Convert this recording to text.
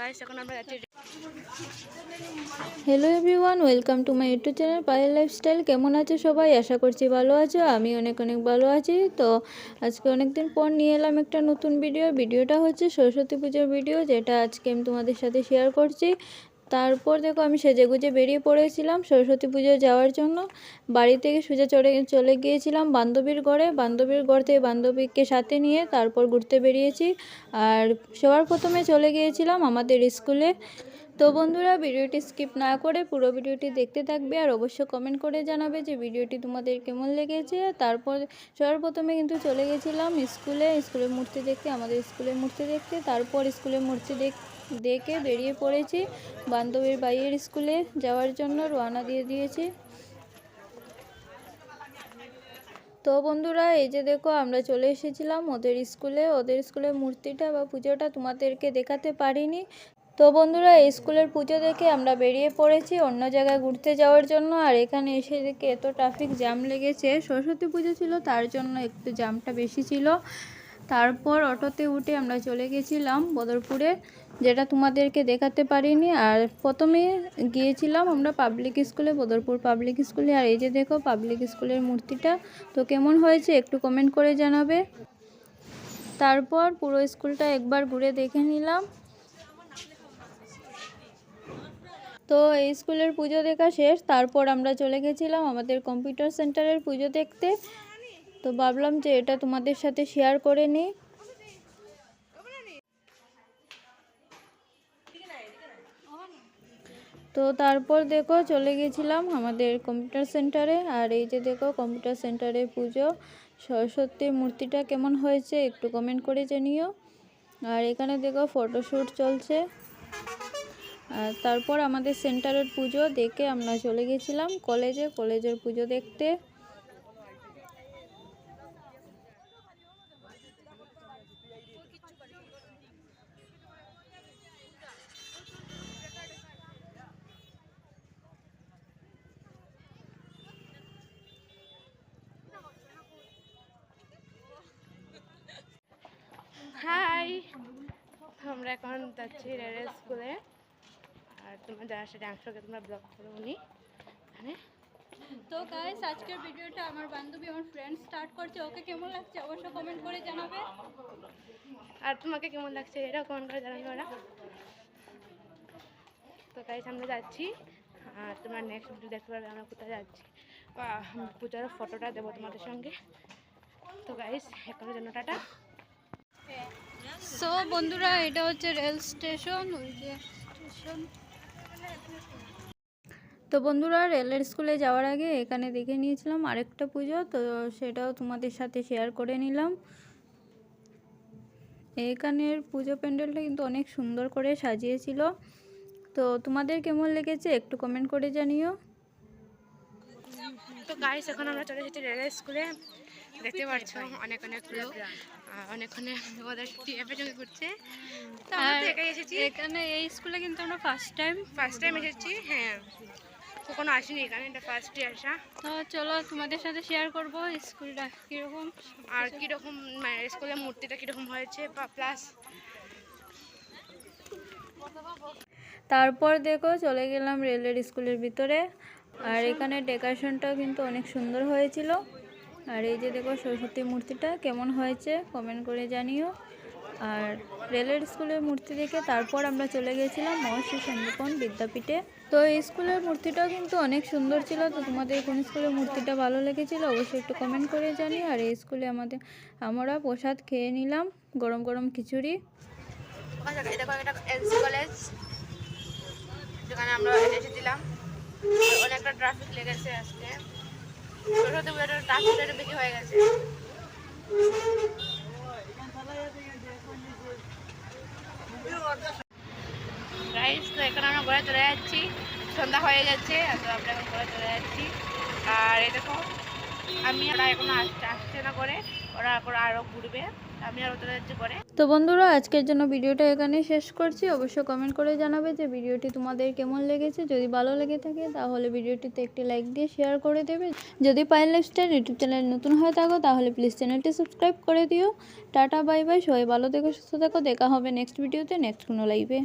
Guys এখন আমরা যাচ্ছি। Hello everyone, welcome to my YouTube channel Payel lifestyle. কেমন আছে সবাই? আশা করছি ভালো আছো। আমি অনেক ভালো আছি। তো আজকে অনেক দিন পর নিয়ে এলাম একটা নতুন ভিডিওটা হচ্ছে সরস্বতী পুজোর ভিডিও, যেটা আজকে আমি তোমাদের সাথে শেয়ার করছি। তারপর দেখো আমি সেজেগুজে বেরিয়ে পড়েছিলাম সরস্বতী পুজো যাওয়ার জন্য। বাড়ি থেকে সোজা চলে গিয়েছিলাম বান্ধবীর ঘর থেকে বান্ধবীকে সাথে নিয়ে তারপর ঘুরতে বেরিয়েছি। আর সবার প্রথমে চলে গিয়েছিলাম আমাদের স্কুলে। তো বন্ধুরা, ভিডিওটি স্কিপ না করে পুরো ভিডিওটি দেখতে থাকবে আর অবশ্যই কমেন্ট করে জানাবে যে ভিডিওটি তোমাদের কেমন লেগেছে। তারপর সবার প্রথমে কিন্তু চলে গেছিলাম স্কুলের মূর্তি দেখতে, আমাদের স্কুলের মূর্তি দেখতে। তারপর স্কুলের মূর্তি দেখে বেরিয়ে পড়েছি বান্ধবীর ভাইয়ের স্কুলে যাওয়ার জন্য, রওনা দিয়ে দিয়েছি। তো বন্ধুরা, এই যে দেখো আমরা চলে এসেছিলাম ওদের স্কুলের মূর্তিটা বা পুজোটা তোমাদেরকে দেখাতে পারিনি। তো বন্ধুরা, এই স্কুলের পুজো দেখে আমরা বেরিয়ে পড়েছি অন্য জায়গায় ঘুরতে যাওয়ার জন্য। আর এখানে এসে দেখে এত ট্রাফিক জ্যাম লেগেছে, সরস্বতী পুজো ছিল তার জন্য একটু জ্যামটা বেশি ছিল। তারপর অটোতে উঠে আমরা চলে গেছিলাম বদরপুরে, যেটা তোমাদেরকে দেখাতে পারিনি। আর প্রথমে গিয়েছিলাম আমরা বদরপুর পাবলিক স্কুলে। আর এই যে দেখো পাবলিক স্কুলের মূর্তিটা, তো কেমন হয়েছে একটু কমেন্ট করে জানাবে। তারপর পুরো স্কুলটা একবার ঘুরে দেখে নিলাম। তো এই স্কুলের পুজো দেখা শেষ, তারপর আমরা চলে গেছিলাম আমাদের কম্পিউটার সেন্টারের পুজো দেখতে। তো ভাবলাম যে এটা তোমাদের সাথে শেয়ার করে নিই। তো তারপর দেখো চলে গেছিলাম আমাদের কম্পিউটার সেন্টারে। আর এই যে দেখো কম্পিউটার সেন্টারে পুজো, সরস্বতীর মূর্তিটা কেমন হয়েছে একটু কমেন্ট করে জানিও। আর এখানে দেখো ফটোশ্যুট চলছে। আর তারপর আমাদের সেন্টারের পুজো দেখে আমরা চলে গেছিলাম কলেজের পুজো দেখতে। হাই, আমরা এখন যাচ্ছি রেলের স্কুলে। আর তোমরা যারা সেটা অংশকে তোমরা ব্লগ করো উনি এখানে। তো গাইস, আজকের ভিডিওটা আমার বান্ধবী আমার ফ্রেন্ড স্টার্ট করছে। ওকে কেমন লাগছে অবশ্যই কমেন্ট করে জানাবে। আর তোমাকে কেমন লাগছে এটাও কমেন্ট করে জানাবে ওরা। তো গাইস আমরা যাচ্ছি, আর তোমরা নেক্সট ভিডিও দেখতে পারবে আমরা কোথায় যাচ্ছি, বা পূজার ফটোটা দেবো তোমাদের সঙ্গে। তো গাইস এখনের জন্য টাটা। সো বন্ধুরা, এটা হচ্ছে রেল স্টেশন, ওই যে স্টেশন। তো বন্ধুরা, রেলের স্কুলে যাওয়ার আগে এখানে দেখে নিয়েছিলাম আরেকটা পুজো, তো সেটাও তোমাদের সাথে শেয়ার করে নিলাম। এখানের পুজো প্যান্ডেলটা কিন্তু অনেক সুন্দর করে সাজিয়েছিল। তো তোমাদের কেমন লেগেছে একটু কমেন্ট করে জানিও। তো গাইস এখন আমরা চলে এসেছি রেলের স্কুলে। দেখতে পাচ্ছ অনেক ওদের টিএফের সঙ্গে ঘুরছে। তো আমরা তো একাই এসেছি এখানে এই স্কুলে কিন্তু আমরা ফার্স্ট টাইম এসেছি। হ্যাঁ, কখনো আসিনি এখানে, এটা ফার্স্টে আসা। তো চলো তোমাদের সাথে শেয়ার করব স্কুলটা কীরকম আর কীরকম স্কুলের মূর্তিটা কীরকম হয়েছে বা প্লাস। তারপর দেখো চলে গেলাম রেলের স্কুলের ভিতরে। আর এখানে ডেকোরেশনটাও কিন্তু অনেক সুন্দর হয়েছিল। আর এই যে দেখো সরস্বতী মূর্তিটা কেমন হয়েছে কমেন্ট করে জানিও। আর রেলের স্কুলের মূর্তি দেখে তারপর আমরা চলে গেছিলাম মহর্ষি সন্দীপন বিদ্যাপীঠে। তো এই স্কুলের মূর্তিটাও কিন্তু অনেক সুন্দর ছিল। তো তোমাদের কোন স্কুলের মূর্তিটা ভালো লেগেছিল অবশ্যই একটু কমেন্ট করে জানিও। আর এই স্কুলে আমরা প্রসাদ খেয়ে নিলাম, গরম গরম খিচুড়ি। কলেজ যেখানে আমরা এসেছিলাম, অনেকটা ট্রাফিক লেগেছে আজকে। ট্রাফিকটা বেশি হয়ে গেছে। গাইস, তো এখন আমরা ঘরে চলে যাচ্ছি, সন্ধ্যা হয়ে যাচ্ছে। তো আমরা এখন ঘরে চলে যাচ্ছি। আর এই দেখো ওরা এখনো আসছে না করে, ওরা এখন আরও ঘুরবে, আমি আরও চলে যাচ্ছি করে। তো বন্ধুরা, আজকের জন্য ভিডিওটা এখানে শেষ করছি। অবশ্যই কমেন্ট করে জানাবে যে ভিডিওটি তোমাদের কেমন লেগেছে। যদি ভালো লেগে থাকে তাহলে ভিডিওটিতে একটি লাইক দিয়ে শেয়ার করে দেবে। যদি পায়েল লাইফস্টাইল ইউটিউব চ্যানেল নতুন হয়ে থাকো তাহলে প্লিজ চ্যানেলটি সাবস্ক্রাইব করে দিও। টাটা, বাই বাই, সবাই ভালো থেকো, সুস্থ থেকো। দেখা হবে নেক্সট ভিডিওতে, নেক্সট কোনো লাইভে।